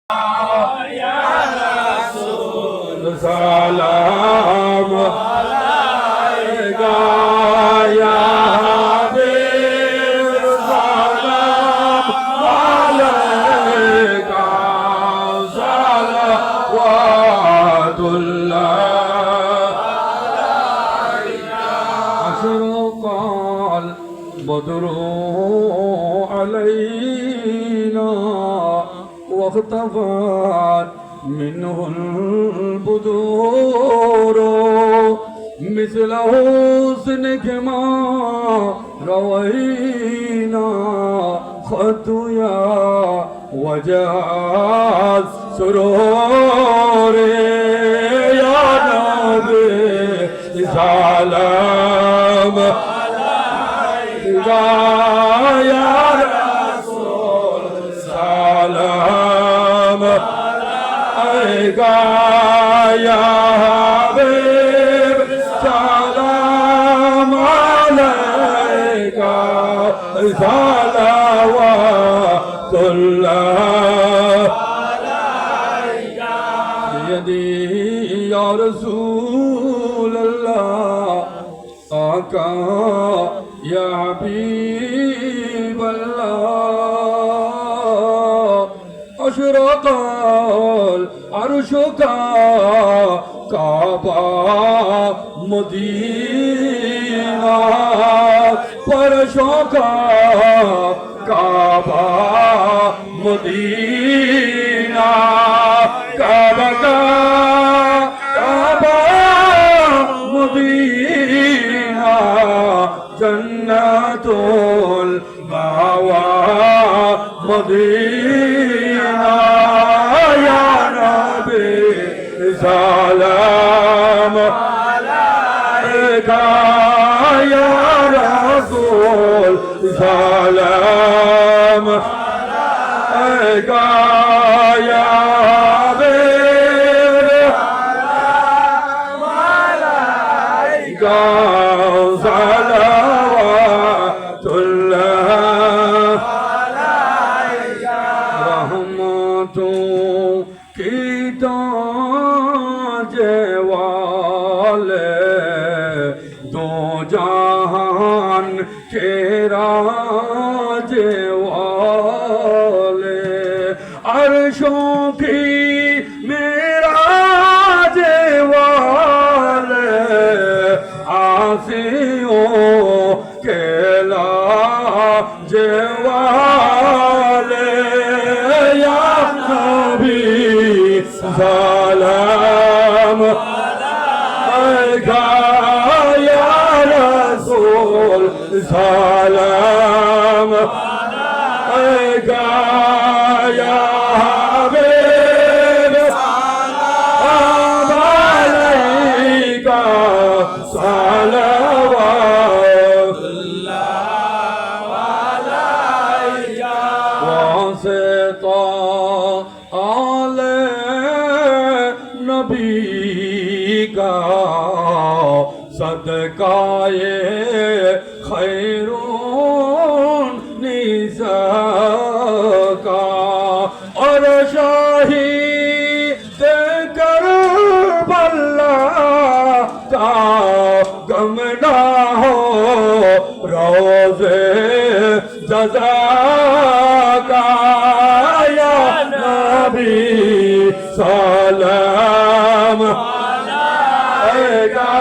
Ya Rasul salam alayka ya Habib salam alayka salawatullah ashraqal badru alayna واختفت منه البدور مثل حسنك ما روينا خط يا وجه السرور يا نبي سلام عليك يا رسول سلام عليك يا حبيب سلام عليك صلوات الله عليك بيدي يا رسول الله آقا يا حبيب الله أشرق العرش كعبة مدينة فرشوں کا کعبہ مدینہ کعبہ کا کعبہ مدینہ جنت المأوى مدینہ یا نبی سلام علیکہ یا رسول سلام علیکہ یا حبیب سلام علیکہ صلوات اللہ علیکہ رحمتوں کی تاج والے دو جہان کے راج والے عرشوں کی معراج والے آسیوں کے لاج والے یا نبی سلام علیکہ یا رسول سلام علیکہ یا حبیب سلام علیکہ صلوات اللہ علیکہ واسطہ آل نبی کا صدقائے خیرون نساء اور شہید کربلا کا غم نہ ہو روزے جزا کا یا نبی سلام علیکہ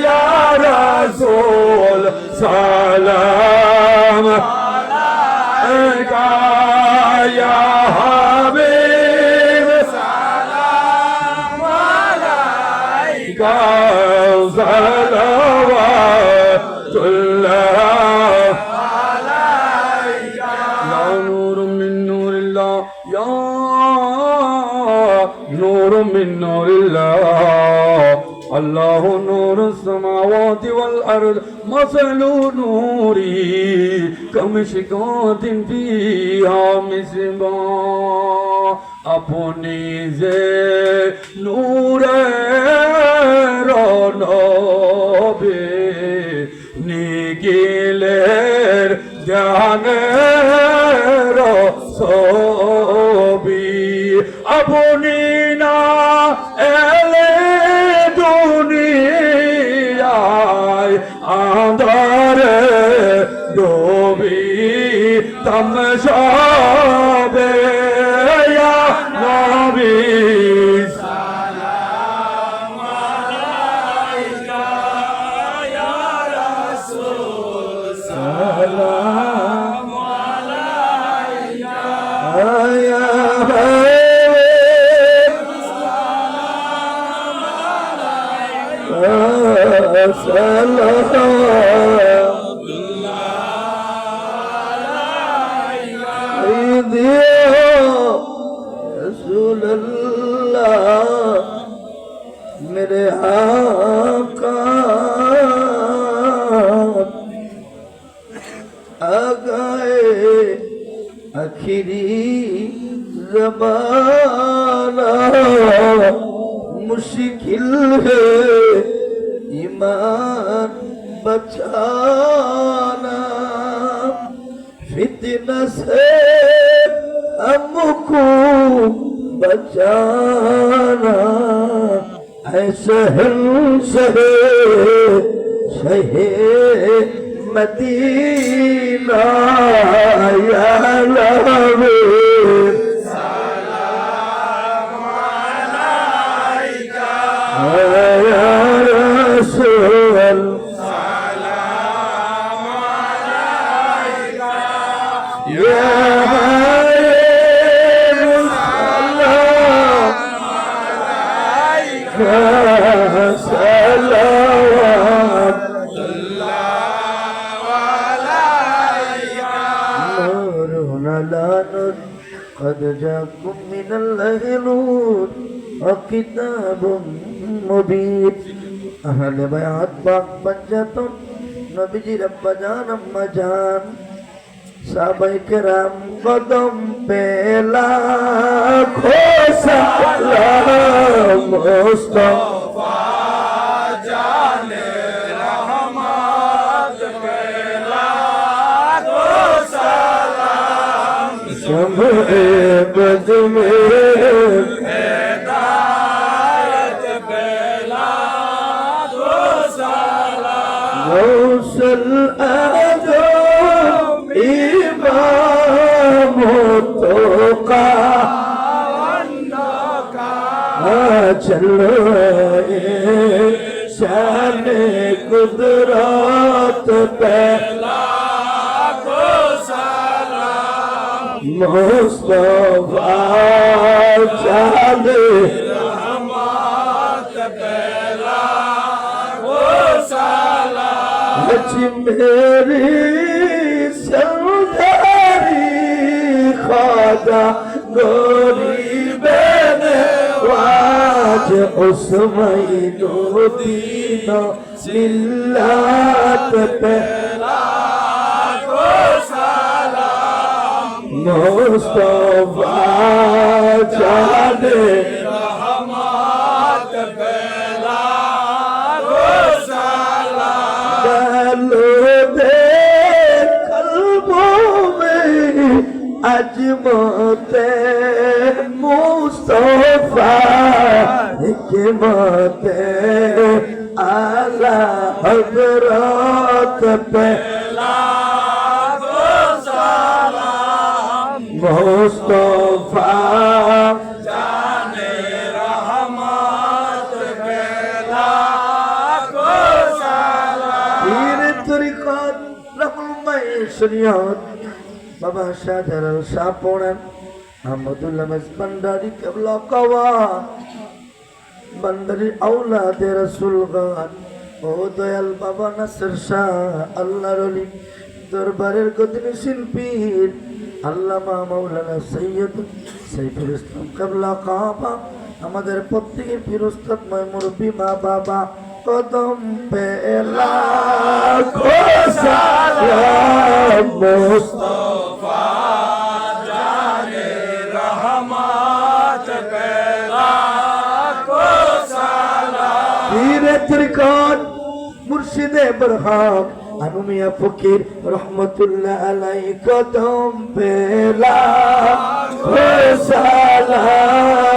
یا رسول سلام علیکہ یا حبیب سلام علیکہ صلوات اللہ علیکہ یا نور من نور اللہ یا نور من نور اللہ اللہ نور السماوات والارض مثل نوری کمشکات فیہا مصباح اپنی زے نور رونبے নিখিলের ধ্যানের ছবি আপনি না এলে দুনিয়ায় আঁধারে ডুবি তমসাবে ইয়া নবী रसूल अल्लाह मेरे आका आ गए आखिरी ज़माना मुश्किल है ईमान बचाना फितना से हमको बचाना है शहर शहे मदीना या नबी सलाम अलैका या रसूल सलाम अलैका या قد جاءكم من الله نور وكتاب مبين أهل بيعت باق بنجتون نبي رب جان أم جان صحابہ کرام قدم پہلا کھو سلام مصطفیٰ جان رحمت پہلا کھو سلام شمع بد میں ہدایت پہلا کھو سلام غوث چلو شان قدرت پہلا کو سلام مصطفیٰ چال رحمت پہلا کو سلام میری سرداری خواجہ غریب واج عثمان الدین ملت پہلا کو سلام مصطفیٰ جان رحمت پہلا کو سلام دل قلبوں میں عظمت مصطفیٰ حکمت اعلی حضرات پہلا کو سلام مصطفیٰ جان رحمت پہلا کو سلام پیر طریقت رحمت شریعت বাবা শাহজালাল শাহ পড়েন আহমদুল্লাহ মেজবান্ডারি কেবলা কাওয়া বান্দারি আওলাদে রাসূল গান ও দয়াল বাবা নাসির শাহ আল্লাহর ওলি দরবারের গদিনী শিল্পীর আল্লামা মাওলানা সৈয়দ সাইফুল ইসলাম কেবলা কাবা আমাদের প্রত্যেকের ফিরোস্তাদ মুরব্বী মা বাবা কদম পেলা কো সালাম মুস্তাফা জানে রহমত পেলা কো সালাম পীরে তরিকত মুর্শিদে বরহাম আনুমিয়া ফকির রহমতুল্লাহ আলাইহি কদম পেলা কো সালাম